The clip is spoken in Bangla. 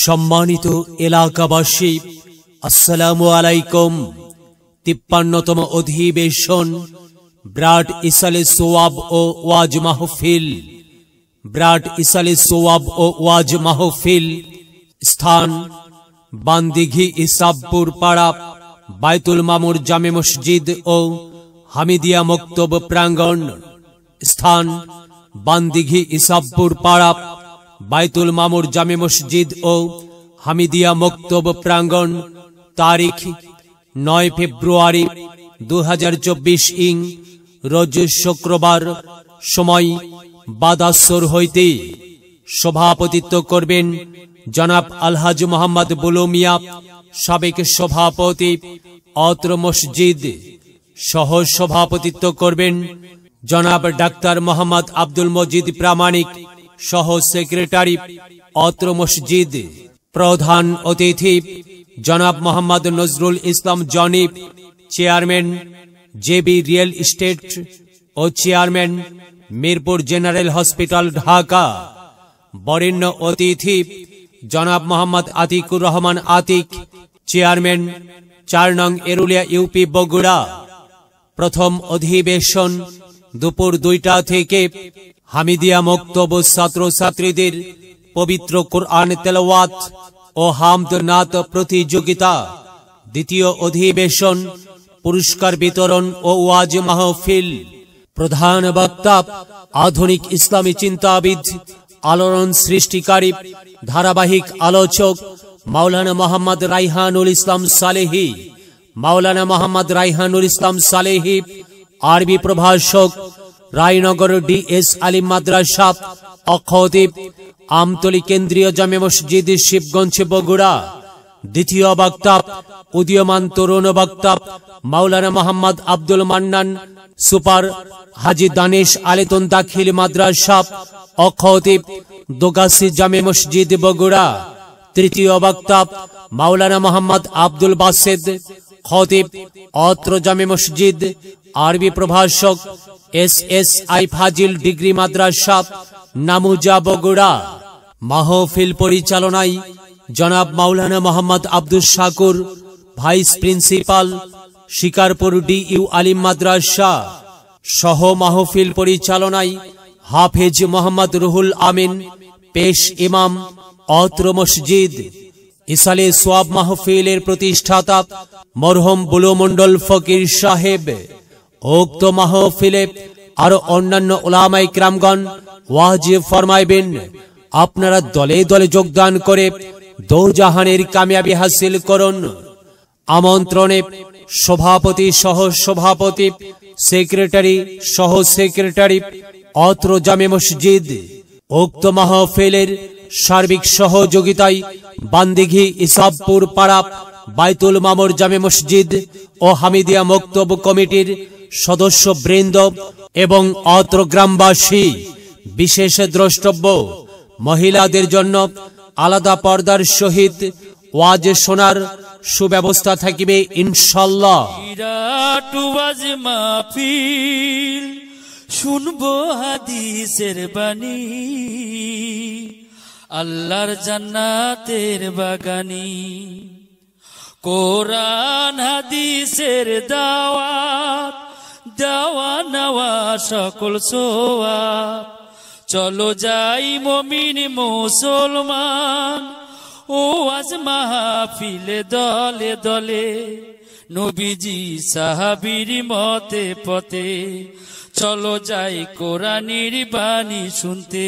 সম্মানিত এলাকাবাসী, আসসালামু আলাইকুম। 53তম অধিবেশন ব্রাড ইসালে সোয়াব ও ওয়াজ মাহফিল। ব্রাড ইসালে সোয়াব ও ওয়াজ মাহফিল স্থান বান্দিঘি ইসাবপুর পাড়া, বাইতুল মামুর জামে মসজিদ ও হামিদিয়া মক্তব প্রাঙ্গণ। স্থান বান্দিঘি ইসাবপুর পাড়া, বাইতুল মামুর জামে মসজিদ ও হামিদিয়া মক্তব প্রাঙ্গণ। তারিখ 9 ফেব্রুয়ারি 2024 ইং রোজ শুক্রবার। সময় বাদাসর হইতে। সভাপতিত্ব করবেন জনাব আলহাজ মোহাম্মদ বুলু মিয়া, সাবেক সভাপতি অত্র মসজিদ। সহ সভাপতিত্ব করবেন জনাব ডাক্তার মোহাম্মদ আব্দুল মজিদ প্রামাণিক, সহ সেক্রেটারি অত্র মসজিদ। প্রধান অতিথি জনাব Mohammad Nazrul Islam Joni, chairman JB real estate ও chairman Mirpur general hospital Dhaka. বরেণ্য অতিথি জনাব মোহাম্মদ আতিকুর রহমান আতিক, চেয়ারম্যান 4 নং এরুলিয়া ইউপি বগুড়া। প্রথম অধিবেশন দুপুর 2টা থেকে হামিদিয়া মক্তব ছাত্রছাত্রীদের পবিত্র কোরআন তেলাওয়াত ও হামদ নাত প্রতিযোগিতা। দ্বিতীয় অধিবেশন পুরস্কার বিতরণ ও ওয়াজ মাহফিল। প্রধান বক্তা আধুনিক ইসলামী চিন্তাবিদ, আলোড়ন সৃষ্টিকারী ধারাবাহিক আলোচক মাওলানা মোহাম্মদ রাইহানুল ইসলাম সালেহী। মাওলানা মোহাম্মদ রাইহানুল ইসলাম সালেহী আরবি প্রভাষক, রায়নগর ডিএস আলিম মাদ্রাসা অখতিব, আমতলী কেন্দ্রীয় জামে মসজিদ, শিবগঞ্জ, বগুড়া। দ্বিতীয় বক্তা উদীয়মান তরুণ বক্তা মাওলানা মোহাম্মদ আব্দুল মান্নান, সুপার হাজী দানেশ আলেতন দাখিল মাদ্রাসা অখতিব, দোগাছি জামে মসজিদ, বগুড়া। তৃতীয় বক্তা মাওলানা মোহাম্মদ আব্দুল বাসেদ, খতিব অত্র জামে মসজিদ, আরবি প্রভাষক SSI ফাজিল ডিগ্রি মাদ্রাসা নামুজা, বগুড়া। মাহফিল পরিচালনায় জনাব মাওলানা Mohammad Abdul Shakur, vice principal, Shikarpur DU আলিম মাদ্রাসা। সহ মাহফিল পরিচালনায় হাফেজ মোহাম্মদ রুহুল আমিন, পেশ ইমাম অত্র মসজিদ। ইসালে সোয়াব মাহফিলের প্রতিষ্ঠাতা মরহুম বুলু মন্ডল ফকির সাহেব। উক্ত মাহফিলে আরো অন্যান্য উলামায়ে কিরামগণ ওয়াজ ফরমাইবেন। আপনারা দলে দলে যোগদান করে দোজাহানের কামিয়াবি হাসিল করুন। আমন্ত্রণে সভাপতি, সহ সভাপতি, সেক্রেটারি, সহ সেক্রেটারি অত্র জামে মসজিদ। উক্ত মাহফিলের সার্বিক সহযোগিতায় বান্দিঘি ইসাবপুর পাড়া, বাইতুল মামুর জামে মসজিদ ও হামিদিয়া মক্তব কমিটির সদস্য বৃন্দ এবং অত্র গ্রামবাসী। বিশেষ দ্রষ্টব্য, মহিলাদের জন্য আলাদা পর্দার সহিত ওয়াজ শোনার সুব্যবস্থা থাকিবে ইনশাআল্লাহ। শুনবো হাদিসের বাণী, আল্লাহর জান্নাতের বাগানি। কোরআন হাদিসের দাওয়াত, দেওয়া নেওয়া সকল সোয়াব। চলো যাই মুমিন মুসলমান, ও আজ মাহফিলে দলে দলে। নবীজি সাহাবীর মতে পথে, চলো যাই কোরআনের বাণী শুনতে।